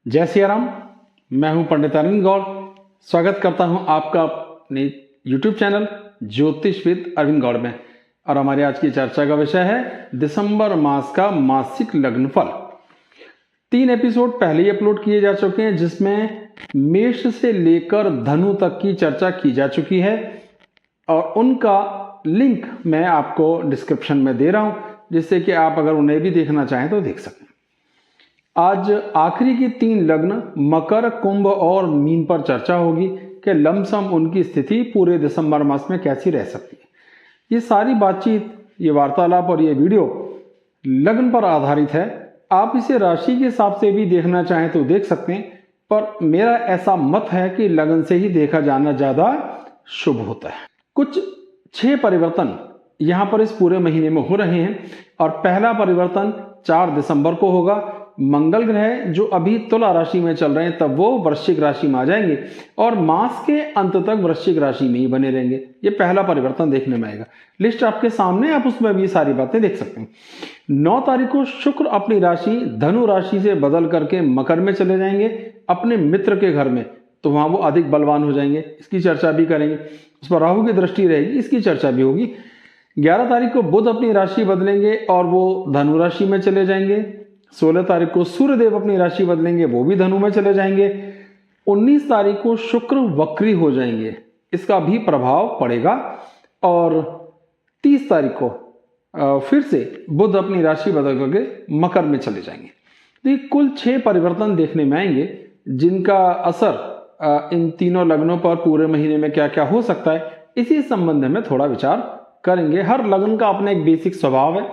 जय सिया राम। मैं हूं पंडित अरविंद गौड़। स्वागत करता हूं आपका अपने YouTube चैनल ज्योतिष विद अरविंद गौड़ में। और हमारी आज की चर्चा का विषय है दिसंबर मास का मासिक लग्नफल। 3 एपिसोड पहले ही अपलोड किए जा चुके हैं, जिसमें मेष से लेकर धनु तक की चर्चा की जा चुकी है और उनका लिंक मैं आपको डिस्क्रिप्शन में दे रहा हूं, जिससे कि आप अगर उन्हें भी देखना चाहें तो देख सकें। आज आखिरी की 3 लग्न मकर, कुंभ और मीन पर चर्चा होगी कि लमसम उनकी स्थिति पूरे दिसंबर मास में कैसी रह सकती है। ये सारी बातचीत, ये वार्तालाप और ये वीडियो लग्न पर आधारित है। आप इसे राशि के हिसाब से भी देखना चाहें तो देख सकते हैं, पर मेरा ऐसा मत है कि लग्न से ही देखा जाना ज्यादा शुभ होता है। कुछ 6 परिवर्तन यहां पर इस पूरे महीने में हो रहे हैं और पहला परिवर्तन 4 दिसंबर को होगा। मंगल ग्रह जो अभी तुला राशि में चल रहे हैं, तब वो वृश्चिक राशि में आ जाएंगे और मास के अंत तक वृश्चिक राशि में ही बने रहेंगे। ये पहला परिवर्तन देखने में आएगा। लिस्ट आपके सामने, आप उसमें भी सारी बातें देख सकते हैं। 9 तारीख को शुक्र अपनी राशि धनु राशि से बदल करके मकर में चले जाएंगे अपने मित्र के घर में, तो वहां वो अधिक बलवान हो जाएंगे। इसकी चर्चा भी करेंगे। उस पर राहु की दृष्टि रहेगी, इसकी चर्चा भी होगी। 11 तारीख को बुध अपनी राशि बदलेंगे और वो धनु राशि में चले जाएंगे। 16 तारीख को सूर्यदेव अपनी राशि बदलेंगे, वो भी धनु में चले जाएंगे। 19 तारीख को शुक्र वक्री हो जाएंगे, इसका भी प्रभाव पड़ेगा। और 30 तारीख को फिर से बुध अपनी राशि बदल करके मकर में चले जाएंगे। तो ये कुल 6 परिवर्तन देखने में आएंगे, जिनका असर इन तीनों लग्नों पर पूरे महीने में क्या क्या हो सकता है, इसी संबंध में थोड़ा विचार करेंगे। हर लग्न का अपना एक बेसिक स्वभाव है।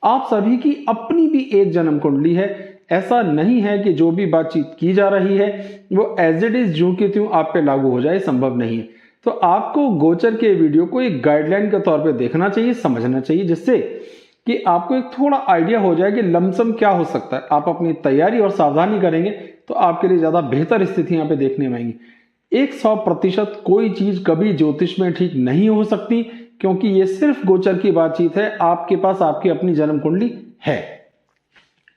आप सभी की अपनी भी एक जन्म कुंडली है। ऐसा नहीं है कि जो भी बातचीत की जा रही है वो एज इट इज ज्यों की त्यों आप पे लागू हो जाए, संभव नहीं है। तो आपको गोचर के वीडियो को एक गाइडलाइन के तौर पे देखना चाहिए, समझना चाहिए, जिससे कि आपको एक थोड़ा आइडिया हो जाए कि लमसम क्या हो सकता है। आप अपनी तैयारी और सावधानी करेंगे तो आपके लिए ज्यादा बेहतर स्थिति यहाँ पे देखने में आएंगी। 100% कोई चीज कभी ज्योतिष में ठीक नहीं हो सकती, क्योंकि ये सिर्फ गोचर की बातचीत है। आपके पास आपकी अपनी जन्म कुंडली है,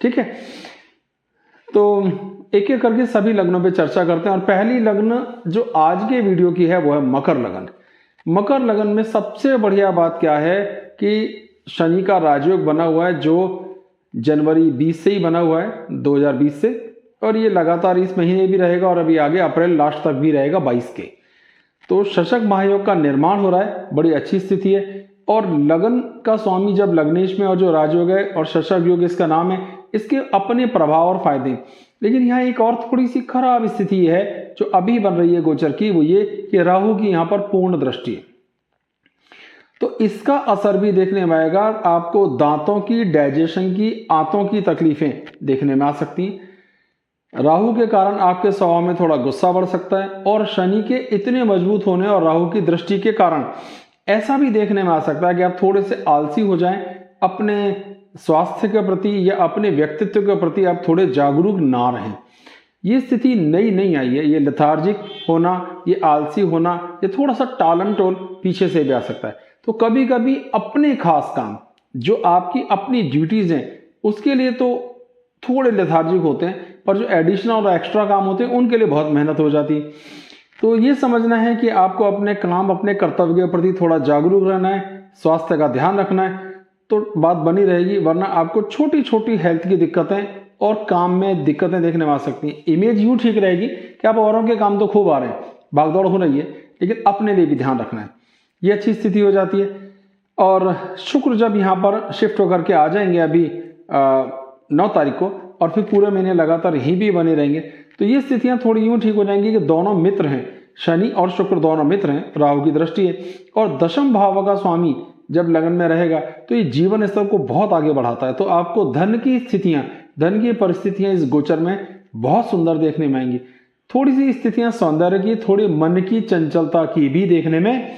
ठीक है। तो एक एक करके सभी लग्नों पे चर्चा करते हैं। और पहली लग्न जो आज के वीडियो की है वो है मकर लगन। मकर लगन में सबसे बढ़िया बात क्या है कि शनि का राजयोग बना हुआ है, जो जनवरी 20 से ही बना हुआ है, 2020 से, और ये लगातार इस महीने भी रहेगा और अभी आगे अप्रैल लास्ट तक भी रहेगा 22 के। तो शशक महायोग का निर्माण हो रहा है, बड़ी अच्छी स्थिति है। और लगन का स्वामी जब लग्नेश में और जो राजयोग है और शशक योग इसका नाम है, इसके अपने प्रभाव और फायदे। लेकिन यहाँ एक और थोड़ी सी खराब स्थिति है जो अभी बन रही है गोचर की, वो ये कि राहु की यहाँ पर पूर्ण दृष्टि है। तो इसका असर भी देखने में आएगा। आपको दांतों की, डाइजेशन की, आंतों की तकलीफें देखने में आ सकती हैं। राहु के कारण आपके स्वभाव में थोड़ा गुस्सा बढ़ सकता है और शनि के इतने मजबूत होने और राहु की दृष्टि के कारण ऐसा भी देखने में आ सकता है कि आप थोड़े से आलसी हो जाएं। अपने स्वास्थ्य के प्रति या अपने व्यक्तित्व के प्रति आप थोड़े जागरूक ना रहें। ये स्थिति नई नहीं आई है। ये लेथार्जिक होना, ये आलसी होना, ये थोड़ा सा टालन टोल पीछे से भी आ सकता है। तो कभी कभी अपने खास काम जो आपकी अपनी ड्यूटीज हैं उसके लिए तो थोड़े लेथार्जिक होते हैं, पर जो एडिशनल और एक्स्ट्रा काम होते हैं उनके लिए बहुत मेहनत हो जाती है। तो ये समझना है कि आपको अपने काम, अपने कर्तव्य के प्रति थोड़ा जागरूक रहना है, स्वास्थ्य का ध्यान रखना है, तो बात बनी रहेगी। वरना आपको छोटी छोटी हेल्थ की दिक्कतें और काम में दिक्कतें देखने में आ सकती हैं। इमेज यूं ठीक रहेगी कि आप औरों के काम तो खूब आ रहे हैं, भागदौड़ हो रही है, लेकिन अपने लिए भी ध्यान रखना है। ये अच्छी स्थिति हो जाती है। और शुक्र जब यहाँ पर शिफ्ट होकर के आ जाएंगे अभी 9 तारीख को, और फिर पूरे महीने लगातार यहीं भी बने रहेंगे, तो ये स्थितियां थोड़ी यूं ठीक हो जाएंगी कि दोनों मित्र हैं, शनि और शुक्र दोनों मित्र हैं, राहु की दृष्टि है। और दशम भाव का स्वामी जब लगन में रहेगा तो ये जीवन स्तर को बहुत आगे बढ़ाता है। तो आपको धन की स्थितियां, धन की परिस्थितियां इस गोचर में बहुत सुंदर देखने में आएंगी। थोड़ी सी स्थितियां सौंदर्य की, थोड़ी मन की चंचलता की भी देखने में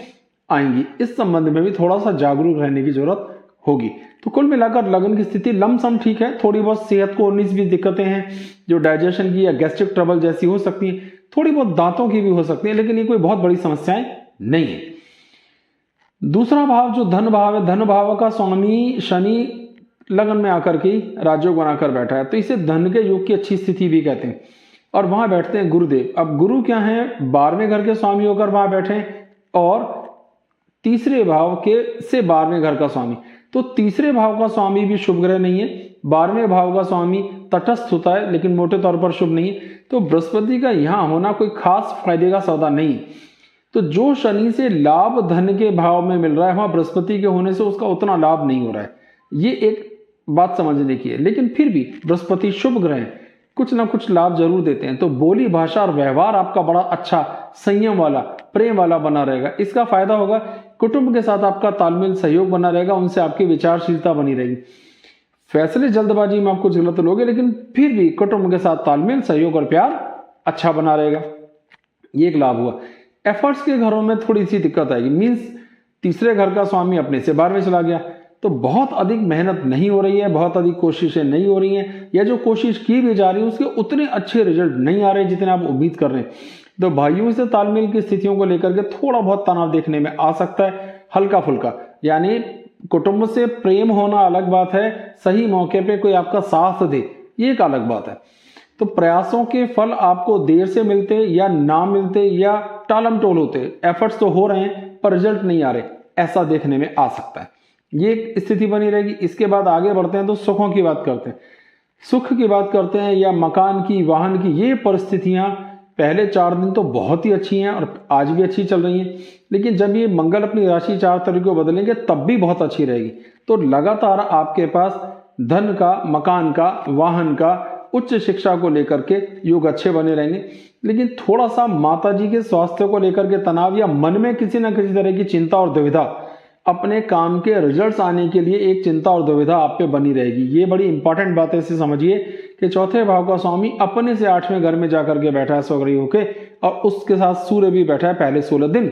आएंगी। इस संबंध में भी थोड़ा सा जागरूक रहने की जरूरत होगी। तो कुल मिलाकर लगन की स्थिति लमसम ठीक है। थोड़ी बहुत सेहत को 19-20 दिक्कतें हैं जो डाइजेशन की या गैस्ट्रिक ट्रबल जैसी हो सकती हैं, थोड़ी बहुत दांतों की भी हो सकती है, लेकिन ये कोई बहुत बड़ी समस्याएं नहीं है। दूसरा भाव जो धन भाव है, धन भाव का स्वामी शनि लगन में आकर के राजयोग बनाकर बैठा है, तो इसे धन के योग की अच्छी स्थिति भी कहते हैं। और वहां बैठते हैं गुरुदेव। अब गुरु क्या है, 12वें घर के स्वामी होकर वहां बैठे और तीसरे भाव के से 12वें घर का स्वामी। तो तीसरे भाव का स्वामी भी शुभ ग्रह नहीं है, 12वें भाव का स्वामी तटस्थ होता है लेकिन मोटे तौर पर शुभ नहीं है। तो बृहस्पति का यहां होना कोई खास फायदे का सौदा नहीं। तो जो शनि से लाभ धन के भाव में मिल रहा है, वहां बृहस्पति के होने से उसका उतना लाभ नहीं हो रहा है। ये एक बात समझने की है। लेकिन फिर भी बृहस्पति शुभ ग्रह है, कुछ ना कुछ लाभ जरूर देते हैं। तो बोली भाषा और व्यवहार आपका बड़ा अच्छा, संयम वाला, प्रेम वाला बना रहेगा। इसका फायदा होगा, कुटुंब के साथ आपका तालमेल, सहयोग बना रहेगा, उनसे आपकी विचारशीलता बनी रहेगी। फैसले जल्दबाजी में आप कुछ गलत लोगे, लेकिन फिर भी कुटुंब के साथ तालमेल, सहयोग और प्यार अच्छा बना रहेगा। ये एक लाभ हुआ। एफर्ट्स के घरों में थोड़ी सी दिक्कत आएगी, मीन्स तीसरे घर का स्वामी अपने से 12वें चला गया, तो बहुत अधिक मेहनत नहीं हो रही है, बहुत अधिक कोशिशें नहीं हो रही हैं, या जो कोशिश की भी जा रही है उसके उतने अच्छे रिजल्ट नहीं आ रहे जितने आप उम्मीद कर रहे हैं। तो भाइयों से तालमेल की स्थितियों को लेकर के थोड़ा बहुत तनाव देखने में आ सकता है, हल्का फुल्का। यानी कुटुंब से प्रेम होना अलग बात है, सही मौके पे कोई आपका साथ दे, ये एक अलग बात है। तो प्रयासों के फल आपको देर से मिलते या ना मिलते या टालम टोल होते, एफर्ट्स तो हो रहे हैं पर रिजल्ट नहीं आ रहे, ऐसा देखने में आ सकता है। ये एक स्थिति बनी रहेगी। इसके बाद आगे बढ़ते हैं तो सुखों की बात करते हैं। सुख की बात करते हैं या मकान की, वाहन की, ये परिस्थितियां पहले 4 दिन तो बहुत ही अच्छी हैं और आज भी अच्छी चल रही हैं, लेकिन जब ये मंगल अपनी राशि 4 तारीख को बदलेंगे तब भी बहुत अच्छी रहेगी। तो लगातार आपके पास धन का, मकान का, वाहन का, उच्च शिक्षा को लेकर के योग अच्छे बने रहेंगे। लेकिन थोड़ा सा माता जी के स्वास्थ्य को लेकर के तनाव या मन में किसी न किसी तरह की चिंता और दुविधा, अपने काम के रिजल्ट्स आने के लिए एक चिंता और दुविधा आप पे बनी रहेगी। ये बड़ी इंपॉर्टेंट बात है, इसे समझिए कि चौथे भाव का स्वामी अपने से 8वें घर में जाकर के बैठा है स्वग्रही होके, और उसके साथ सूर्य भी बैठा है पहले 16 दिन।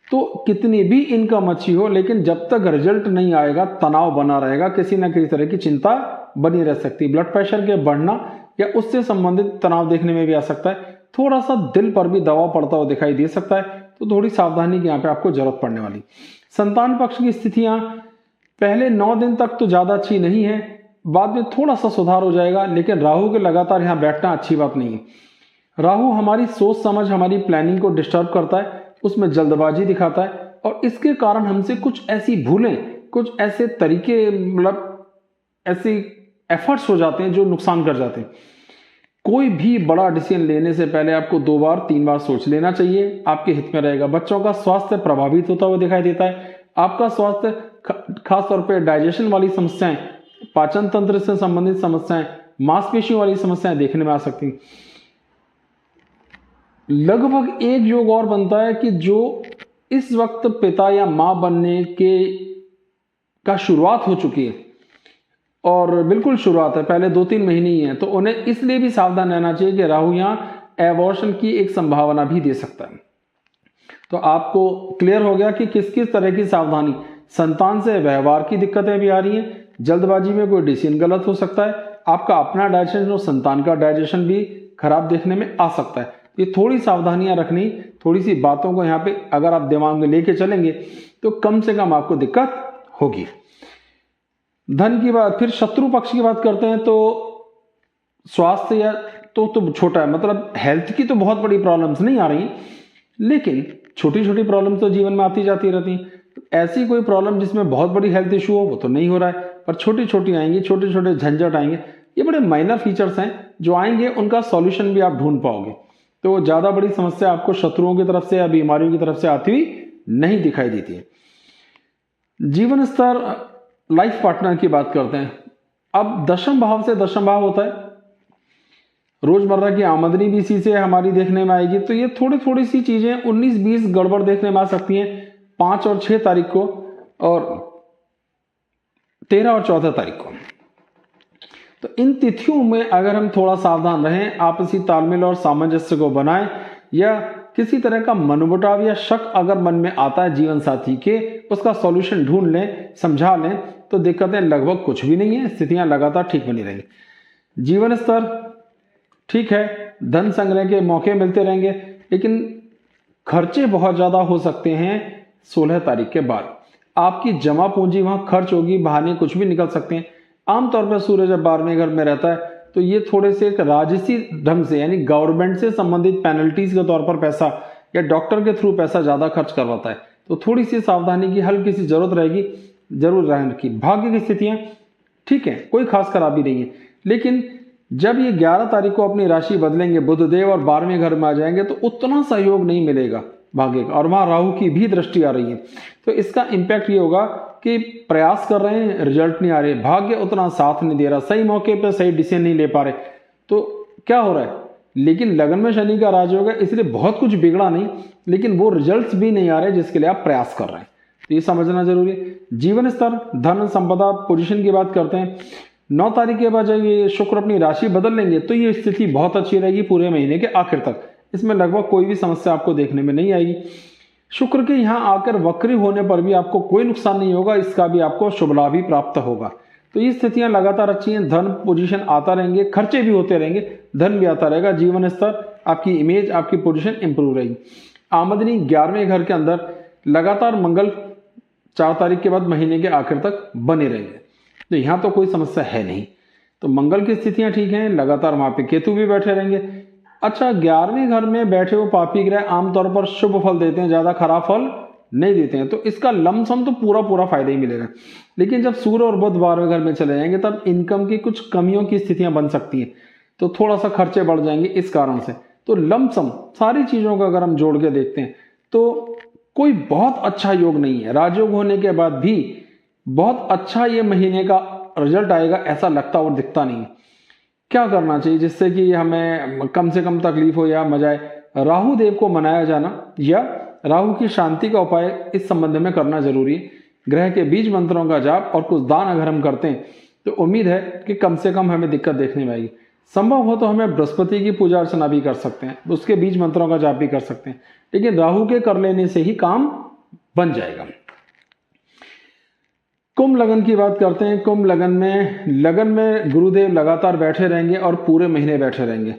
तो कितनी भी इनकम अच्छी हो, लेकिन जब तक रिजल्ट नहीं आएगा तनाव बना रहेगा, किसी न किसी तरह की चिंता बनी रह सकती है। ब्लड प्रेशर के बढ़ना या उससे संबंधित तनाव देखने में भी आ सकता है। थोड़ा सा दिल पर भी दबाव पड़ता हुआ दिखाई दे सकता है, तो थोड़ी सावधानी की यहाँ पे आपको जरूरत पड़ने वाली। संतान पक्ष की स्थितियां पहले 9 दिन तक तो ज्यादा अच्छी नहीं है, बाद में थोड़ा सा सुधार हो जाएगा, लेकिन राहु के लगातार यहाँ बैठना अच्छी बात नहीं है। राहु हमारी सोच समझ, हमारी प्लानिंग को डिस्टर्ब करता है, उसमें जल्दबाजी दिखाता है, और इसके कारण हमसे कुछ ऐसी भूलें, कुछ ऐसे तरीके, मतलब ऐसी एफर्ट्स हो जाते हैं जो नुकसान कर जाते हैं। कोई भी बड़ा डिसीजन लेने से पहले आपको 2 बार 3 बार सोच लेना चाहिए, आपके हित में रहेगा। बच्चों का स्वास्थ्य प्रभावित होता हुआ दिखाई देता है। आपका स्वास्थ्य, खासतौर पे डाइजेशन वाली समस्याएं, पाचन तंत्र से संबंधित समस्याएं, मांसपेशियों वाली समस्याएं देखने में आ सकती हैं। लगभग एक योग और बनता है कि जो इस वक्त पिता या मां बनने का शुरुआत हो चुकी है, और बिल्कुल शुरुआत है, पहले 2-3 महीने ही हैं, तो उन्हें इसलिए भी सावधान रहना चाहिए कि राहु यहां एबॉर्शन की एक संभावना भी दे सकता है। तो आपको क्लियर हो गया कि किस किस तरह की सावधानी। संतान से व्यवहार की दिक्कतें भी आ रही हैं, जल्दबाजी में कोई डिसीजन गलत हो सकता है, आपका अपना डाइजेशन और संतान का डाइजेशन भी खराब देखने में आ सकता है। ये थोड़ी सावधानियां रखनी, थोड़ी सी बातों को यहाँ पे अगर आप दिमाग में लेके चलेंगे तो कम से कम आपको दिक्कत होगी। धन की बात, फिर शत्रु पक्ष की बात करते हैं तो स्वास्थ्य या तो छोटा है, मतलब हेल्थ की तो बहुत बड़ी प्रॉब्लम्स नहीं आ रही, लेकिन छोटी छोटी प्रॉब्लम तो जीवन में आती जाती रहती हैं। ऐसी कोई प्रॉब्लम जिसमें बहुत बड़ी हेल्थ इशू हो वो तो नहीं हो रहा है, पर छोटी छोटी आएंगी, छोटे छोटे झंझट आएंगे। ये बड़े माइनर फीचर्स हैं, जो आएंगे उनका सॉल्यूशन भी आप ढूंढ पाओगे। तो ज्यादा बड़ी समस्या आपको शत्रुओं की तरफ से या बीमारियों की तरफ से आती हुई नहीं दिखाई देती है। जीवन स्तर, लाइफ पार्टनर की बात करते हैं। अब दशम भाव से दशम भाव होता है, रोजमर्रा की आमदनी भी इसी से हमारी देखने में आएगी। तो ये थोड़ी थोड़ी सी चीजें 19-20 गड़बड़ देखने में आ सकती हैं 5 और 6 तारीख को, और 13 और 14 तारीख को। तो इन तिथियों में अगर हम थोड़ा सावधान रहें, आपसी तालमेल और सामंजस्य को बनाएं, या किसी तरह का मनमुटाव या शक अगर मन में आता है जीवन साथी के, उसका सॉल्यूशन ढूंढ लें, समझा लें, तो दिक्कतें लगभग कुछ भी नहीं है, स्थितियां लगातार ठीक बनी रहेंगी। जीवन स्तर ठीक है, धन संग्रह के मौके मिलते रहेंगे, लेकिन खर्चे बहुत ज्यादा हो सकते हैं 16 तारीख के बाद। आपकी जमा पूंजी वहां खर्च होगी, बहाने कुछ भी निकल सकते हैं। आमतौर पर सूर्य जब 12वें घर में रहता है तो ये थोड़े से एक राजसी ढंग से यानी गवर्नमेंट से संबंधित पेनल्टीज के तौर पर पैसा या डॉक्टर के थ्रू पैसा ज्यादा खर्च करवाता है, तो थोड़ी सी सावधानी की हल्की सी जरूरत रहेगी, जरूर रहने की। भाग्य की स्थितियां ठीक है, कोई खास खराबी नहीं है, लेकिन जब ये 11 तारीख को अपनी राशि बदलेंगे, बुधदेव और 12वें घर में आ जाएंगे, तो उतना सहयोग नहीं मिलेगा भाग्य का, और वहां राहु की भी दृष्टि आ रही है, तो इसका इंपैक्ट ये होगा कि प्रयास कर रहे हैं, रिजल्ट नहीं आ रहे, भाग्य उतना साथ नहीं दे रहा, सही मौके पे सही डिसीजन नहीं ले पा रहे, तो क्या हो रहा है। लेकिन लगन में शनि का राजयोग है, इसलिए बहुत कुछ बिगड़ा नहीं, लेकिन वो रिजल्ट्स भी नहीं आ रहे जिसके लिए आप प्रयास कर रहे हैं, तो ये समझना जरूरी है। जीवन स्तर, धन संपदा, पोजीशन की बात करते हैं। 9 तारीख के बाद जब ये शुक्र अपनी राशि बदल लेंगे तो ये स्थिति बहुत अच्छी रहेगी पूरे महीने के आखिर तक, इसमें लगभग कोई भी समस्या आपको देखने में नहीं आएगी। शुक्र के यहाँ आकर वक्री होने पर भी आपको कोई नुकसान नहीं होगा, इसका भी आपको शुभ लाभ ही प्राप्त होगा, तो ये स्थितियां लगातार अच्छी हैं। धन पोजीशन आता रहेंगे, खर्चे भी होते रहेंगे, धन भी आता रहेगा। जीवन स्तर, आपकी इमेज, आपकी पोजीशन इंप्रूव रहेगी। आमदनी 11वें घर के अंदर लगातार मंगल 4 तारीख के बाद महीने के आखिर तक बने रहेंगे, तो यहाँ तो कोई समस्या है नहीं, तो मंगल की स्थितियां ठीक हैं, लगातार वहां पे केतु भी बैठे रहेंगे। अच्छा, 11वें घर में बैठे हुए पापी ग्रह आमतौर पर शुभ फल देते हैं, ज्यादा खराब फल नहीं देते हैं, तो इसका लमसम तो पूरा फायदा ही मिलेगा। लेकिन जब सूर्य और बुध 12वें घर में चले जाएंगे तब इनकम की कुछ कमियों की स्थितियां बन सकती हैं, तो थोड़ा सा खर्चे बढ़ जाएंगे इस कारण से। तो लमसम सारी चीजों का अगर हम जोड़ के देखते हैं तो कोई बहुत अच्छा योग नहीं है। राजयोग होने के बाद भी बहुत अच्छा ये महीने का रिजल्ट आएगा ऐसा लगता और दिखता नहीं। क्या करना चाहिए जिससे कि हमें कम से कम तकलीफ हो या मजा आए? राहु देव को मनाया जाना या राहु की शांति का उपाय इस संबंध में करना जरूरी है। ग्रह के बीज मंत्रों का जाप और कुछ दान अगर हम करते हैं तो उम्मीद है कि कम से कम हमें दिक्कत देखने में आएगी। संभव हो तो हमें बृहस्पति की पूजा अर्चना भी कर सकते हैं, उसके बीज मंत्रों का जाप भी कर सकते हैं, लेकिन राहु के कर लेने से ही काम बन जाएगा। कुंभ लगन की बात करते हैं। कुंभ लगन में गुरुदेव लगातार बैठे रहेंगे और पूरे महीने बैठे रहेंगे,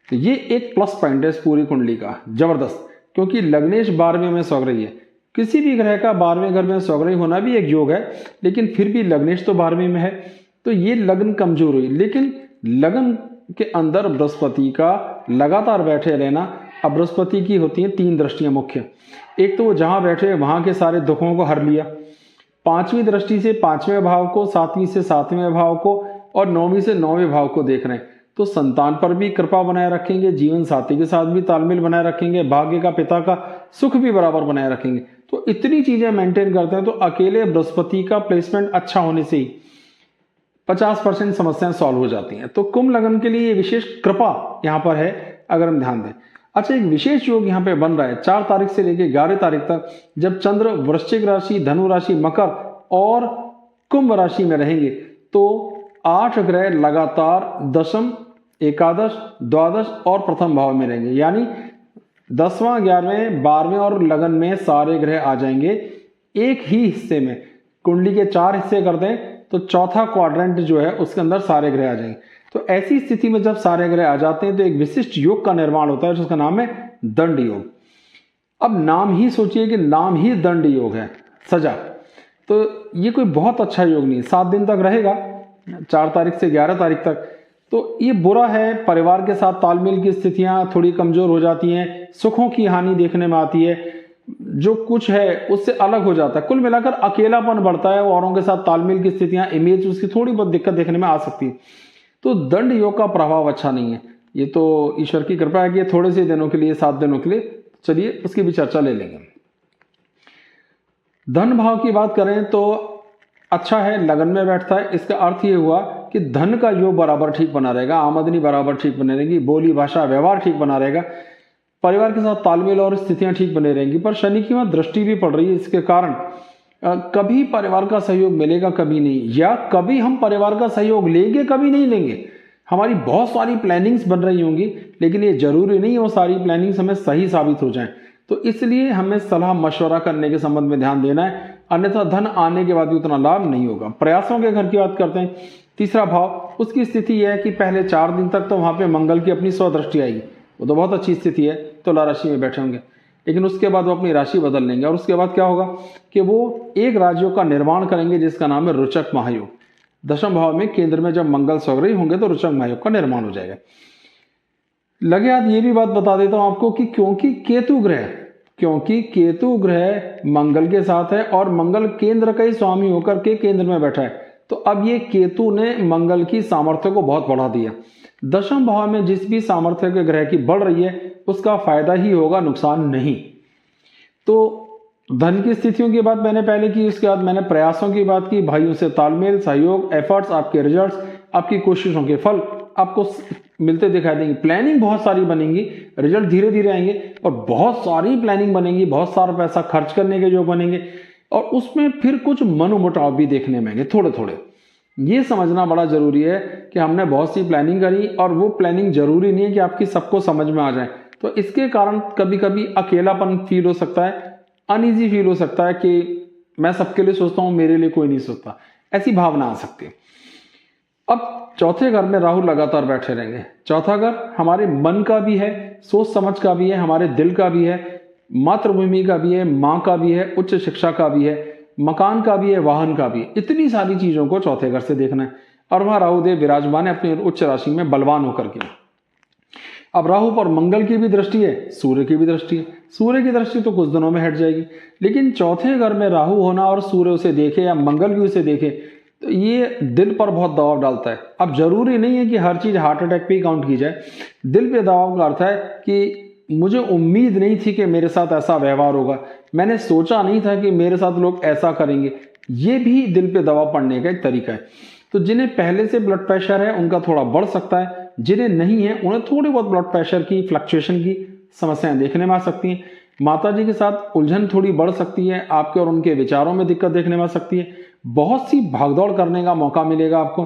तो ये एक प्लस पॉइंट है इस पूरी कुंडली का, जबरदस्त, क्योंकि लग्नेश 12वें में स्वग्रही है। किसी भी ग्रह का 12वें घर में स्वग्रही होना भी एक योग है, लेकिन फिर भी लग्नेश तो 12वें में है, तो ये लगन कमजोर हुई। लेकिन लगन के अंदर बृहस्पति का लगातार बैठे रहना, अब बृहस्पति की होती हैं 3 दृष्टियां मुख्य। एक तो वो जहां बैठे वहां के सारे दुखों को हर लिया, 5वीं दृष्टि से 5वें भाव को, 7वीं से 7वें भाव को और 9वीं से 9वें भाव को देख रहे हैं, तो संतान पर भी कृपा बनाए रखेंगे, जीवन साथी के साथ भी तालमेल बनाए रखेंगे, भाग्य का, पिता का सुख भी बराबर बनाए रखेंगे। तो इतनी चीजें मेंटेन करते हैं, तो अकेले बृहस्पति का प्लेसमेंट अच्छा होने से ही 50% समस्याएं सॉल्व हो जाती हैं। तो कुंभ लगन के लिए ये विशेष कृपा यहाँ पर है, अगर हम ध्यान दें। अच्छा, एक विशेष योग यहाँ पे बन रहा है 4 तारीख से लेकर 11 तारीख तक, जब चंद्र वृश्चिक राशि, धनु राशि, मकर और कुंभ राशि में रहेंगे, तो 8 ग्रह लगातार दशम, एकादश, द्वादश और प्रथम भाव में रहेंगे, यानी 10वां, 11वें, 12वें और लगन में सारे ग्रह आ जाएंगे एक ही हिस्से में। कुंडली के 4 हिस्से कर दें तो चौथा क्वाड्रेंट जो है उसके अंदर सारे ग्रह आ जाएंगे। तो ऐसी स्थिति में जब सारे ग्रह आ जाते हैं तो एक विशिष्ट योग का निर्माण होता है जिसका नाम है दंड योग। अब नाम ही सोचिए कि नाम ही दंड योग है, सजा। तो ये कोई बहुत अच्छा योग नहीं, 7 दिन तक रहेगा, 4 तारीख से 11 तारीख तक। तो ये बुरा है, परिवार के साथ तालमेल की स्थितियां थोड़ी कमजोर हो जाती हैं, सुखों की हानि देखने में आती है, जो कुछ है उससे अलग हो जाता है। कुल मिलाकर अकेलापन बढ़ता है, औरों के साथ तालमेल की स्थितियां, इमेज, उसकी थोड़ी बहुत दिक्कत देखने में आ सकती है। तो दंड योग का प्रभाव अच्छा नहीं है। ये तो ईश्वर की कृपा है कि थोड़े से दिनों के लिए, 7 दिनों के लिए, चलिए उसकी भी चर्चा ले लेंगे। धन भाव की बात करें तो अच्छा है, लगन में बैठता है, इसका अर्थ ये हुआ कि धन का योग बराबर ठीक बना रहेगा, आमदनी बराबर ठीक बनी रहेगी, बोली भाषा व्यवहार ठीक बना रहेगा, परिवार के साथ तालमेल और स्थितियां ठीक बनी रहेंगी। पर शनि की वहां दृष्टि भी पड़ रही है, इसके कारण कभी परिवार का सहयोग मिलेगा, कभी नहीं, या कभी हम परिवार का सहयोग लेंगे, कभी नहीं लेंगे। हमारी बहुत सारी प्लानिंग्स बन रही होंगी, लेकिन ये जरूरी नहीं है वो सारी प्लानिंग्स हमें सही साबित हो जाएं। तो इसलिए हमें सलाह मशवरा करने के संबंध में ध्यान देना है, अन्यथा धन आने के बाद भी उतना लाभ नहीं होगा। प्रयासों के घर की बात करते हैं, 3रा भाव, उसकी स्थिति यह है कि पहले 4 दिन तक तो वहां पे मंगल की अपनी स्वदृष्टि आएगी, वो तो बहुत अच्छी स्थिति है, तुला राशि में बैठे होंगे, लेकिन उसके बाद वो अपनी राशि बदल लेंगे और उसके बाद क्या होगा कि वो एक राजयोग का निर्माण करेंगे जिसका नाम है रोचक महायोग। दशम भाव में केंद्र में जब मंगल स्वग्रही होंगे तो रुचक महायोग का निर्माण हो जाएगा। लगे हाथ ये भी बात बता देता हूं आपको कि क्योंकि केतु ग्रह मंगल के साथ है और मंगल केंद्र का ही स्वामी होकर के केंद्र में बैठा है, तो अब ये केतु ने मंगल की सामर्थ्य को बहुत बढ़ा दिया। दशम भाव में जिस भी सामर्थ्य के ग्रह की बढ़ रही है उसका फायदा ही होगा, नुकसान नहीं। तो धन की स्थितियों की बात मैंने पहले की, उसके बाद मैंने प्रयासों की बात की, भाइयों से तालमेल, सहयोग, एफर्ट्स, आपके रिजल्ट्स, आपकी कोशिशों के फल आपको मिलते दिखाई देंगे। प्लानिंग बहुत सारी बनेंगी, रिजल्ट धीरे धीरे आएंगे और बहुत सारी प्लानिंग बनेंगी, बहुत सारा पैसा खर्च करने के जो बनेंगे और उसमें फिर कुछ मनमुटाव भी देखने में आएंगे थोड़े थोड़े। ये समझना बड़ा जरूरी है कि हमने बहुत सी प्लानिंग करी और वो प्लानिंग जरूरी नहीं है कि आपकी सबको समझ में आ जाए, तो इसके कारण कभी कभी अकेलापन फील हो सकता है, अनईजी फील हो सकता है कि मैं सबके लिए सोचता हूं, मेरे लिए कोई नहीं सोचता, ऐसी भावना आ सकती है। अब चौथे घर में राहु लगातार बैठे रहेंगे। चौथा घर हमारे मन का भी है, सोच समझ का भी है, हमारे दिल का भी है, मातृभूमि का भी है, माँ का भी है, उच्च शिक्षा का भी है, मकान का भी है, वाहन का भी है। इतनी सारी चीजों को चौथे घर से देखना है और वहां राहुदेव विराजमान है अपनी उच्च राशि में बलवान होकर के। अब राहु पर मंगल की भी दृष्टि है, सूर्य की भी दृष्टि है। सूर्य की दृष्टि तो कुछ दिनों में हट जाएगी, लेकिन चौथे घर में राहु होना और सूर्य उसे देखे या मंगल भी उसे देखे तो ये दिल पर बहुत दबाव डालता है। अब जरूरी नहीं है कि हर चीज हार्ट अटैक पे ही काउंट की जाए। दिल पे दबाव का अर्थ है कि मुझे उम्मीद नहीं थी कि मेरे साथ ऐसा व्यवहार होगा, मैंने सोचा नहीं था कि मेरे साथ लोग ऐसा करेंगे, ये भी दिल पे दबाव पड़ने का एक तरीका है। तो जिन्हें पहले से ब्लड प्रेशर है उनका थोड़ा बढ़ सकता है, जिन्हें नहीं है उन्हें थोड़ी बहुत ब्लड प्रेशर की फ्लक्चुएशन की समस्याएं देखने में आ सकती हैं। माता जी के साथ उलझन थोड़ी बढ़ सकती है, आपके और उनके विचारों में दिक्कत देखने में आ सकती है। बहुत सी भागदौड़ करने का मौका मिलेगा आपको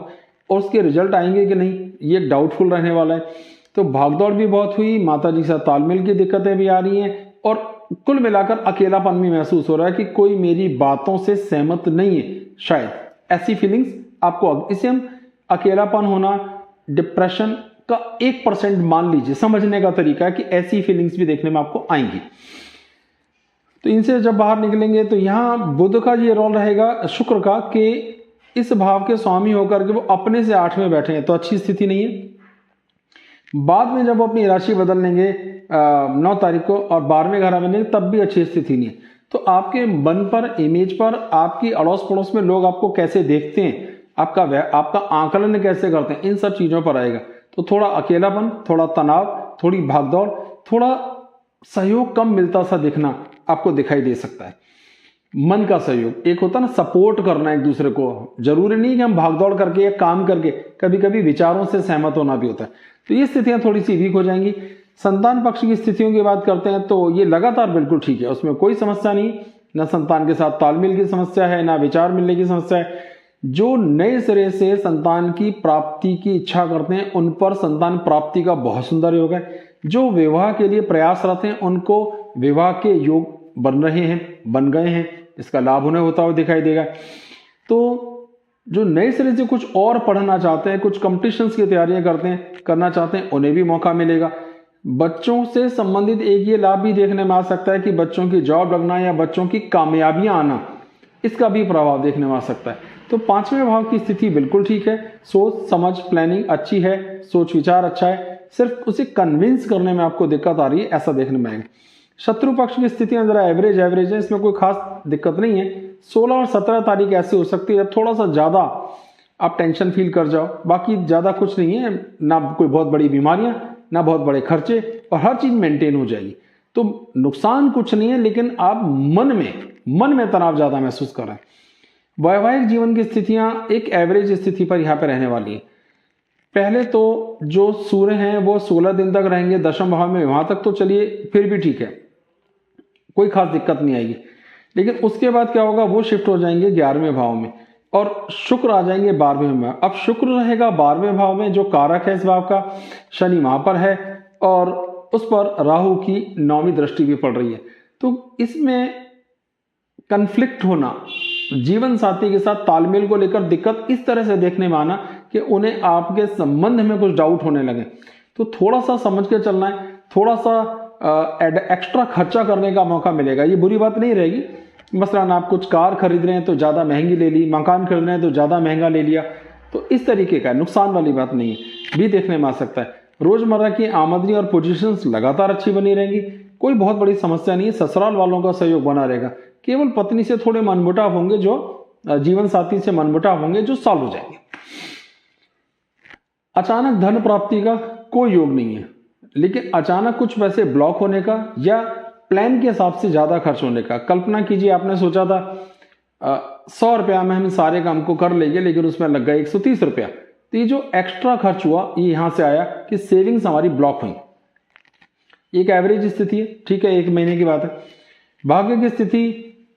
और उसके रिजल्ट आएंगे कि नहीं ये डाउटफुल रहने वाला है। तो भागदौड़ भी बहुत हुई, माता जी के साथ तालमेल की दिक्कतें भी आ रही हैं और कुल मिलाकर अकेलापन भी महसूस हो रहा है कि कोई मेरी बातों से सहमत नहीं है, शायद ऐसी फीलिंग्स आपको, इसे हम अकेलापन होना, डिप्रेशन का 1% मान लीजिए, समझने का तरीका है कि ऐसी फीलिंग्स भी देखने में आपको आएंगी। तो इनसे जब बाहर निकलेंगे तो यहां बुध का ये रोल रहेगा, शुक्र का, कि इस भाव के स्वामी होकर के वो अपने से 8 में बैठे हैं तो अच्छी स्थिति नहीं है। बाद में जब वो अपनी राशि बदल लेंगे 9 तारीख को और 12वें घर में तब भी अच्छी स्थिति नहीं है। तो आपके मन पर, इमेज पर, आपकी अड़ोस पड़ोस में लोग आपको कैसे देखते हैं, आपका आकलन कैसे करते हैं, इन सब चीजों पर आएगा। तो थोड़ा अकेलापन, थोड़ा तनाव, थोड़ी भागदौड़, थोड़ा सहयोग कम मिलता सा दिखना आपको दिखाई दे सकता है। मन का सहयोग, एक होता है ना सपोर्ट करना एक दूसरे को, जरूरी नहीं कि हम भागदौड़ करके या काम करके, कभी कभी विचारों से सहमत होना भी होता है। तो ये स्थितियां थोड़ी सी वीक हो जाएंगी। संतान पक्ष की स्थितियों की बात करते हैं तो ये लगातार बिल्कुल ठीक है, उसमें कोई समस्या नहीं, न संतान के साथ तालमेल की समस्या है, ना विचार मिलने की समस्या है। जो नए सिरे से संतान की प्राप्ति की इच्छा करते हैं उन पर संतान प्राप्ति का बहुत सुंदर योग है। जो विवाह के लिए प्रयासरत हैं उनको विवाह के योग बन रहे हैं, बन गए हैं, इसका लाभ उन्हें होता हुआ दिखाई देगा। तो जो नए सिरे से कुछ और पढ़ना चाहते हैं, कुछ कॉम्पिटिशन्स की तैयारियां करना चाहते हैं, उन्हें भी मौका मिलेगा। बच्चों से संबंधित एक ये लाभ भी देखने में आ सकता है कि बच्चों की जॉब लगना या बच्चों की कामयाबियां आना, इसका भी प्रभाव देखने में आ सकता है। तो 5वें भाव की स्थिति बिल्कुल ठीक है, सोच समझ प्लानिंग अच्छी है, सोच विचार अच्छा है, सिर्फ उसे कन्विंस करने में आपको दिक्कत आ रही है, ऐसा देखने में आएगा। शत्रु पक्ष की स्थितियां जरा एवरेज है, इसमें कोई खास दिक्कत नहीं है। 16 और 17 तारीख ऐसी हो सकती है थोड़ा सा ज्यादा आप टेंशन फील कर जाओ, बाकी ज्यादा कुछ नहीं है, ना कोई बहुत बड़ी बीमारियां, ना बहुत बड़े खर्चे, और हर चीज मेंटेन हो जाएगी। तो नुकसान कुछ नहीं है, लेकिन आप मन में तनाव ज्यादा महसूस कर रहे हैं। वैवाहिक जीवन की स्थितियां एक एवरेज स्थिति पर यहाँ पे रहने वाली है। पहले तो जो सूर्य हैं वो 16 दिन तक रहेंगे दशम भाव में, वहां तक तो चलिए फिर भी ठीक है, कोई खास दिक्कत नहीं आएगी। लेकिन उसके बाद क्या होगा, वो शिफ्ट हो जाएंगे 11वें भाव में और शुक्र आ जाएंगे 12वें में। अब शुक्र रहेगा 12वें भाव में, जो कारक है इस भाव का, शनि वहां पर है और उस पर राहु की 9वीं दृष्टि भी पड़ रही है। तो इसमें कन्फ्लिक्ट होना, जीवन साथी के साथ तालमेल को लेकर दिक्कत इस तरह से देखने में आना कि उन्हें आपके संबंध में कुछ डाउट होने लगे, तो थोड़ा सा समझ के चलना है, थोड़ा सा एक्स्ट्रा खर्चा करने का मौका मिलेगा। ये बुरी बात नहीं रहेगी, मसलन आप कुछ कार खरीद रहे हैं तो ज़्यादा महंगी ले ली, मकान खरीद रहे हैं तो ज़्यादा महंगा ले लिया, तो इस तरीके का नुकसान वाली बात नहीं है, भी देखने में आ सकता है। रोज़मर्रा की आमदनी और पोजीशंस लगातार अच्छी बनी रहेंगी, कोई बहुत बड़ी समस्या नहीं है, ससुराल वालों का सहयोग बना रहेगा। केवल पत्नी से थोड़े मनमुटाव होंगे, जो जीवन साथी से मनमुटाव होंगे, जो सॉल्व हो जाएंगे। अचानक धन प्राप्ति का कोई योग नहीं है, लेकिन अचानक कुछ पैसे ब्लॉक होने का या प्लान के हिसाब से ज्यादा खर्च होने का। कल्पना कीजिए आपने सोचा था 100 रुपया में हम सारे काम को कर लेंगे, लेकिन उसमें लग गया 130 रुपया। तो ये जो एक्स्ट्रा खर्च हुआ ये यहां से आया कि सेविंग्स हमारी ब्लॉक हुई। एक एवरेज स्थिति है, ठीक है, 1 महीने की बात है। भाग्य की स्थिति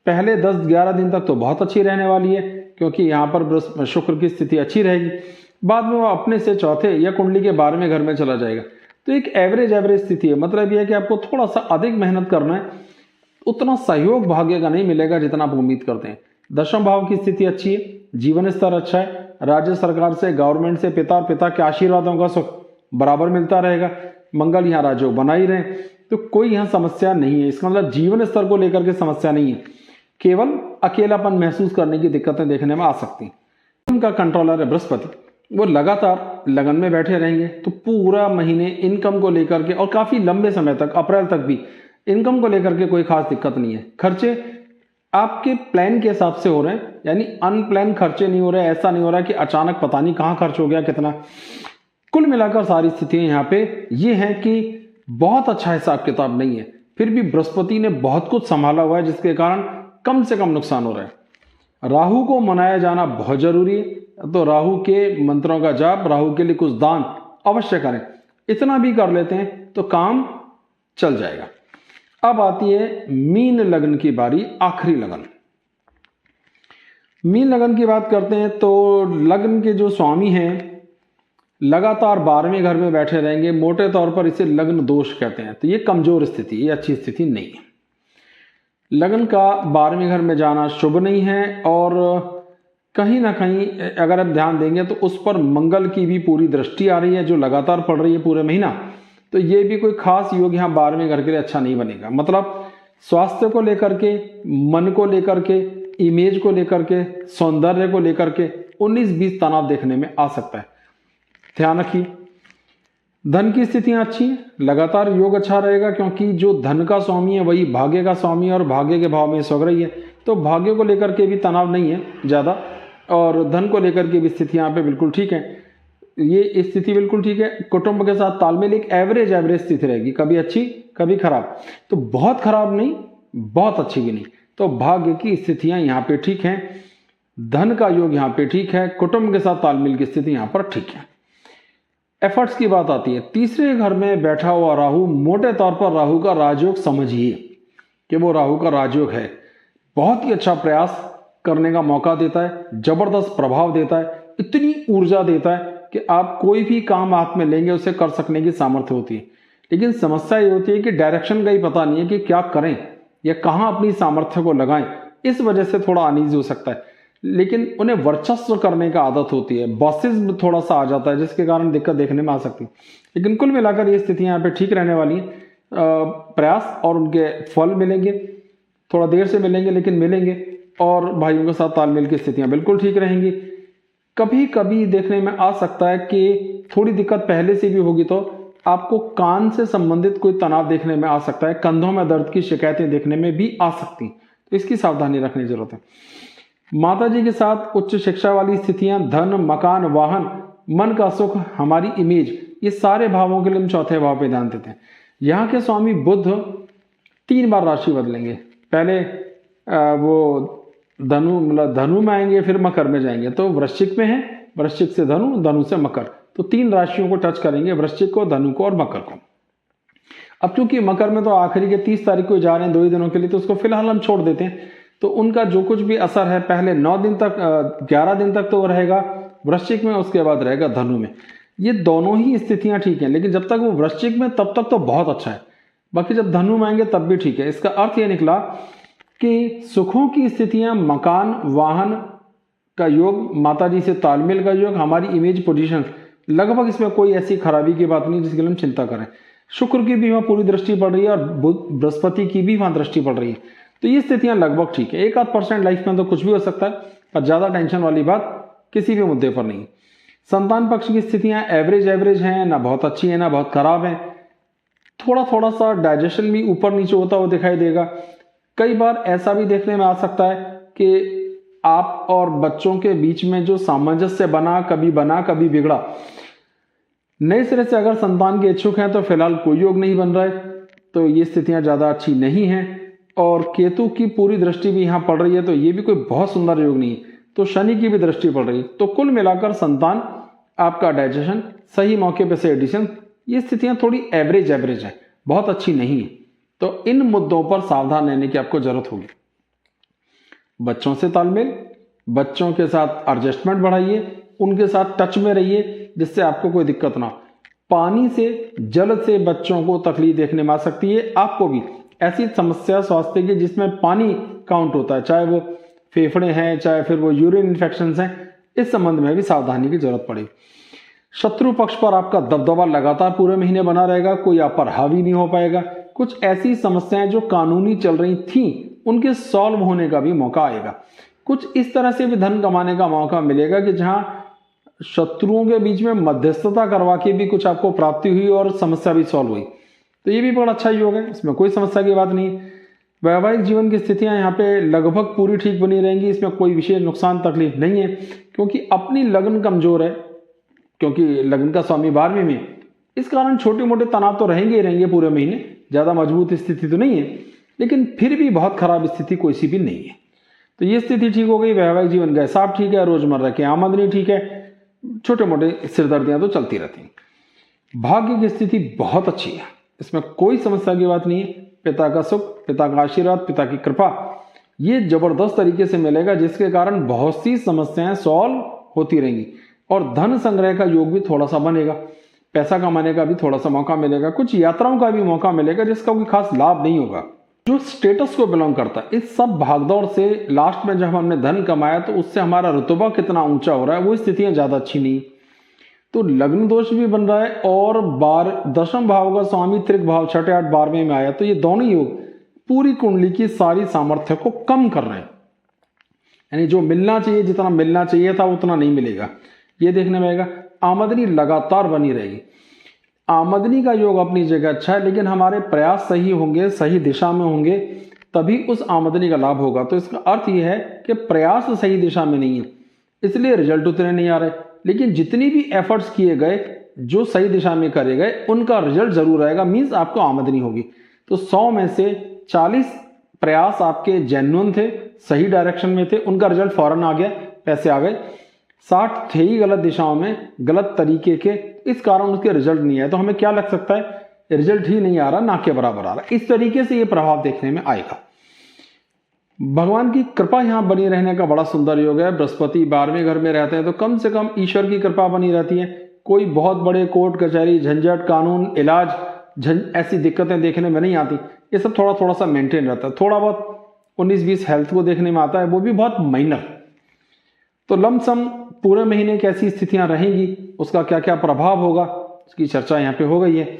पहले 10-11 दिन तक तो बहुत अच्छी रहने वाली है, क्योंकि यहाँ पर शुक्र की स्थिति अच्छी रहेगी। बाद में वो अपने से चौथे या कुंडली के 12वें घर में चला जाएगा। तो एक एवरेज स्थिति है। मतलब यह है कि आपको थोड़ा सा अधिक मेहनत करना है, उतना सहयोग भाग्य का नहीं मिलेगा जितना आप उम्मीद करते हैं। 10वें भाव की स्थिति अच्छी है, जीवन स्तर अच्छा है, राज्य सरकार से, गवर्नमेंट से, पिता और पिता के आशीर्वादों का सुख बराबर मिलता रहेगा। मंगल यहाँ राजयोग बना ही रहे, तो कोई यहाँ समस्या नहीं है। इसका मतलब जीवन स्तर को लेकर के समस्या नहीं है, केवल अकेलापन महसूस करने की दिक्कतें देखने में आ सकती हैं। उनका कंट्रोलर है बृहस्पति, वो लगातार लगन में बैठे रहेंगे, तो पूरा महीने इनकम को लेकर के और काफी लंबे समय तक, अप्रैल तक भी इनकम को लेकर के कोई खास दिक्कत नहीं है। खर्चे आपके प्लान के हिसाब से हो रहे हैं, यानी अनप्लान खर्चे नहीं हो रहे। ऐसा नहीं हो रहा कि अचानक पता नहीं कहाँ खर्च हो गया कितना। कुल मिलाकर सारी स्थितियां यहाँ पे ये हैं कि बहुत अच्छा हिसाब किताब नहीं है, फिर भी बृहस्पति ने बहुत कुछ संभाला हुआ है, जिसके कारण कम से कम नुकसान हो रहा है। राहु को मनाया जाना बहुत जरूरी है, तो राहु के मंत्रों का जाप, राहु के लिए कुछ दान अवश्य करें। इतना भी कर लेते हैं तो काम चल जाएगा। अब आती है मीन लगन की बारी, आखिरी लगन। मीन लगन की बात करते हैं तो लगन के जो स्वामी हैं लगातार 12वें घर में बैठे रहेंगे। मोटे तौर पर इसे लग्न दोष कहते हैं, तो ये कमजोर स्थिति, ये अच्छी स्थिति नहीं है। लगन का 12वें घर में जाना शुभ नहीं है, और कहीं ना कहीं अगर आप ध्यान देंगे तो उस पर मंगल की भी पूरी दृष्टि आ रही है, जो लगातार पड़ रही है पूरे महीना। तो ये भी कोई खास योग यहाँ 12वें घर के लिए अच्छा नहीं बनेगा। मतलब स्वास्थ्य को लेकर के, मन को लेकर के, इमेज को लेकर के, सौंदर्य को लेकर के 19-20 तनाव देखने में आ सकता है, ध्यान रखिए। धन की स्थितियां अच्छी हैं, लगातार योग अच्छा रहेगा, क्योंकि जो धन का स्वामी है वही भाग्य का स्वामी है, और भाग्य के भाव में सो रही है, तो भाग्य को लेकर के भी तनाव नहीं है ज़्यादा, और धन को लेकर के भी स्थिति यहाँ पे बिल्कुल ठीक है। ये स्थिति बिल्कुल ठीक है। कुटुंब के साथ तालमेल, एक एवरेज स्थिति रहेगी, कभी अच्छी कभी खराब, तो बहुत खराब नहीं, बहुत अच्छी भी नहीं। तो भाग्य की स्थितियां यहाँ पे ठीक हैं, धन का योग यहाँ पे ठीक है, कुटुंब के साथ तालमेल की स्थिति यहाँ पर ठीक है। एफर्ट्स की बात आती है, तीसरे घर में बैठा हुआ राहु, मोटे तौर पर राहु का राजयोग समझिए कि वो राहु का राजयोग है, बहुत ही अच्छा प्रयास करने का मौका देता है, जबरदस्त प्रभाव देता है, इतनी ऊर्जा देता है कि आप कोई भी काम हाथ में लेंगे उसे कर सकने की सामर्थ्य होती है। लेकिन समस्या ये होती है कि डायरेक्शन का ही पता नहीं है कि क्या करें या कहाँ अपनी सामर्थ्य को लगाएं, इस वजह से थोड़ा अनईजी हो सकता है। लेकिन उन्हें वर्चस्व करने का आदत होती है, बॉसिज्म थोड़ा सा आ जाता है, जिसके कारण दिक्कत देखने में आ सकती है। लेकिन कुल मिलाकर ये स्थितियां यहाँ पे ठीक रहने वाली है। प्रयास और उनके फल मिलेंगे, थोड़ा देर से मिलेंगे लेकिन मिलेंगे, और भाइयों के साथ तालमेल की स्थितियां बिल्कुल ठीक रहेंगी। कभी कभी देखने में आ सकता है कि थोड़ी दिक्कत पहले से भी होगी, तो आपको कान से संबंधित कोई तनाव देखने में आ सकता है, कंधों में दर्द की शिकायतें देखने में भी आ सकती, तो इसकी सावधानी रखने की जरूरत है। माता जी के साथ उच्च शिक्षा वाली स्थितियां, धन, मकान, वाहन, मन का सुख, हमारी इमेज, ये सारे भावों के लिए हम चौथे भाव पे ध्यान देते हैं। यहाँ के स्वामी बुध 3 बार राशि बदलेंगे, पहले वो धनु में आएंगे, फिर मकर में जाएंगे, तो वृश्चिक में है, वृश्चिक से धनु, धनु से मकर, तो 3 राशियों को टच करेंगे, वृश्चिक को, धनु को और मकर को। अब चूंकि मकर में तो आखिरी के 30 तारीख को जा रहे हैं 2 ही दिनों के लिए, तो उसको फिलहाल हम छोड़ देते हैं। तो उनका जो कुछ भी असर है पहले 9 दिन तक, 11 दिन तक तो वो रहेगा वृश्चिक में, उसके बाद रहेगा धनु में। ये दोनों ही स्थितियां ठीक हैं, लेकिन जब तक वो वृश्चिक में तब तक तो बहुत अच्छा है, बाकी जब धनु में आएंगे तब भी ठीक है। इसका अर्थ ये निकला कि सुखों की स्थितियां, मकान, वाहन का योग, माताजी से तालमेल का योग, हमारी इमेज, पोजीशन, लगभग इसमें कोई ऐसी खराबी की बात नहीं जिसके लिए हम चिंता करें। शुक्र की भी वहां पूरी दृष्टि पड़ रही है और बृहस्पति की भी वहां दृष्टि पड़ रही है, तो ये स्थितियां लगभग ठीक है। 1-8% लाइफ में तो कुछ भी हो सकता है, पर ज़्यादा टेंशन वाली बात किसी भी मुद्दे पर नहीं। संतान पक्ष की स्थितियां एवरेज हैं, ना बहुत अच्छी है ना बहुत खराब है। थोड़ा सा डाइजेशन भी ऊपर नीचे होता हुआ दिखाई देगा। कई बार ऐसा भी देखने में आ सकता है कि आप और बच्चों के बीच में जो सामंजस्य बना कभी बिगड़ा, नए सिरे से अगर संतान के इच्छुक हैं तो फिलहाल कोई योग नहीं बन रहा है, तो ये स्थितियां ज़्यादा अच्छी नहीं हैं। और केतु की पूरी दृष्टि भी यहाँ पड़ रही है, तो ये भी कोई बहुत सुंदर योग नहीं है। तो शनि की भी दृष्टि पड़ रही है, तो कुल मिलाकर संतान, आपका डाइजेशन, सही मौके पे से एडिशन, ये स्थितियां थोड़ी एवरेज है, बहुत अच्छी नहीं है। तो इन मुद्दों पर सावधान रहने की आपको जरूरत होगी। बच्चों से तालमेल, बच्चों के साथ एडजस्टमेंट बढ़ाइए, उनके साथ टच में रहिए जिससे आपको कोई दिक्कत ना हो। पानी से, जल से बच्चों को तकलीफ देखने में आ सकती है। आपको भी ऐसी समस्या स्वास्थ्य की जिसमें पानी काउंट होता है, चाहे वो फेफड़े हैं, चाहे फिर वो यूरिन इन्फेक्शन हैं, इस संबंध में भी सावधानी की जरूरत पड़ेगी। शत्रु पक्ष पर आपका दबदबा लगातार पूरे महीने बना रहेगा, कोई आप पर हावी नहीं हो पाएगा। कुछ ऐसी समस्याएं जो कानूनी चल रही थी, उनके सॉल्व होने का भी मौका आएगा। कुछ इस तरह से भी धन कमाने का मौका मिलेगा कि जहां शत्रुओं के बीच में मध्यस्थता करवा के भी कुछ आपको प्राप्ति हुई और समस्या भी सॉल्व हुई, तो ये भी बड़ा अच्छा योग है, इसमें कोई समस्या की बात नहीं है। वैवाहिक जीवन की स्थितियां यहाँ पे लगभग पूरी ठीक बनी रहेंगी, इसमें कोई विशेष नुकसान तकलीफ नहीं है, क्योंकि अपनी लगन कमजोर है, क्योंकि लगन का स्वामी 12वीं में, इस कारण छोटे मोटे तनाव तो रहेंगे पूरे महीने। ज़्यादा मजबूत स्थिति तो नहीं है, लेकिन फिर भी बहुत खराब स्थिति कोई सी भी नहीं है। तो ये स्थिति ठीक हो गई, वैवाहिक जीवन का हिसाब ठीक है, रोजमर्रा की आमदनी ठीक है, छोटे मोटे सिरदर्दियां तो चलती रहती हैं। भाग्य की स्थिति बहुत अच्छी है, इसमें कोई समस्या की बात नहीं है। पिता का सुख, पिता का आशीर्वाद, पिता की कृपा, ये जबरदस्त तरीके से मिलेगा, जिसके कारण बहुत सी समस्याएं सॉल्व होती रहेंगी। और धन संग्रह का योग भी थोड़ा सा बनेगा, पैसा कमाने का भी थोड़ा सा मौका मिलेगा, कुछ यात्राओं का भी मौका मिलेगा जिसका कोई खास लाभ नहीं होगा। जो स्टेटस को बिलोंग करता है, इस सब भागदौड़ से लास्ट में जब हमने धन कमाया तो उससे हमारा रुतबा कितना ऊंचा हो रहा है, वो स्थितियां ज्यादा अच्छी नहीं। तो लग्न दोष भी बन रहा है और 10वें भाव का स्वामी त्रिक भाव 6, 8, 12वें में आया, तो ये दोनों योग पूरी कुंडली की सारी सामर्थ्य को कम कर रहे हैं। यानी जो मिलना चाहिए, जितना मिलना चाहिए था उतना नहीं मिलेगा, ये देखने में आएगा। आमदनी लगातार बनी रहेगी, आमदनी का योग अपनी जगह अच्छा है, लेकिन हमारे प्रयास सही होंगे, सही दिशा में होंगे, तभी उस आमदनी का लाभ होगा। तो इसका अर्थ यह है कि प्रयास सही दिशा में नहीं है, इसलिए रिजल्ट उतने नहीं आ रहे। लेकिन जितनी भी एफर्ट्स किए गए, जो सही दिशा में करे गए, उनका रिजल्ट जरूर आएगा, मीन्स आपको आमदनी होगी। तो 100 में से 40 प्रयास आपके जेन्युइन थे, सही डायरेक्शन में थे, उनका रिजल्ट फौरन आ गया, पैसे आ गए। 60 थे ही गलत दिशाओं में, गलत तरीके के, इस कारण उसके रिजल्ट नहीं आए। तो हमें क्या लग सकता है, रिजल्ट ही नहीं आ रहा, ना के बराबर आ रहा। इस तरीके से ये प्रभाव देखने में आएगा। भगवान की कृपा यहाँ बनी रहने का बड़ा सुंदर योग है। बृहस्पति 12वें घर में रहते हैं, तो कम से कम ईश्वर की कृपा बनी रहती है। कोई बहुत बड़े कोर्ट कचहरी, झंझट, कानून, इलाज, ऐसी दिक्कतें देखने में नहीं आती। ये सब थोड़ा सा मेंटेन रहता है। थोड़ा बहुत 19-20 हेल्थ को देखने में आता है, वो भी बहुत माइनर। तो लमसम पूरे महीने कैसी स्थितियां रहेंगी, उसका क्या क्या प्रभाव होगा, उसकी चर्चा यहाँ पे हो गई है।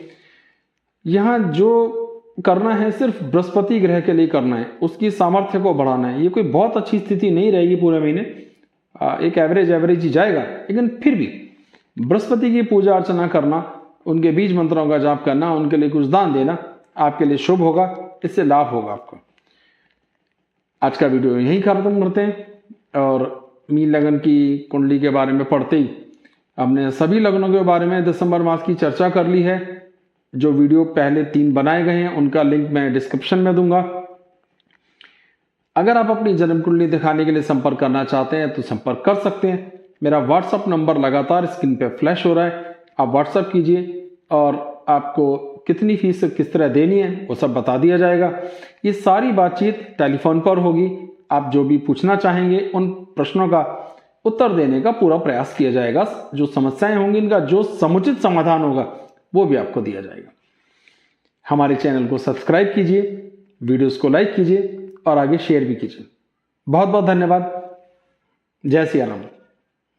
यहाँ जो करना है सिर्फ बृहस्पति ग्रह के लिए करना है, उसकी सामर्थ्य को बढ़ाना है। ये कोई बहुत अच्छी स्थिति नहीं रहेगी पूरे महीने, एक एवरेज ही जाएगा, लेकिन फिर भी बृहस्पति की पूजा अर्चना करना, उनके बीज मंत्रों का जाप करना, उनके लिए कुछ दान देना आपके लिए शुभ होगा, इससे लाभ होगा आपको। आज का वीडियो यहीं खत्म करते हैं। और मीन लगन की कुंडली के बारे में पढ़ते ही हमने सभी लग्नों के बारे में दिसंबर मास की चर्चा कर ली है। जो वीडियो पहले 3 बनाए गए हैं, उनका लिंक मैं डिस्क्रिप्शन में दूंगा। अगर आप अपनी जन्म कुंडली दिखाने के लिए संपर्क करना चाहते हैं तो संपर्क कर सकते हैं। मेरा व्हाट्सअप नंबर लगातार स्क्रीन पे फ्लैश हो रहा है, आप व्हाट्सअप कीजिए और आपको कितनी फीस किस तरह देनी है वो सब बता दिया जाएगा। ये सारी बातचीत टेलीफोन पर होगी। आप जो भी पूछना चाहेंगे उन प्रश्नों का उत्तर देने का पूरा प्रयास किया जाएगा। जो समस्याएं होंगी, इनका जो समुचित समाधान होगा वो भी आपको दिया जाएगा। हमारे चैनल को सब्सक्राइब कीजिए, वीडियोस को लाइक कीजिए और आगे शेयर भी कीजिए। बहुत बहुत धन्यवाद। जय सिया राम।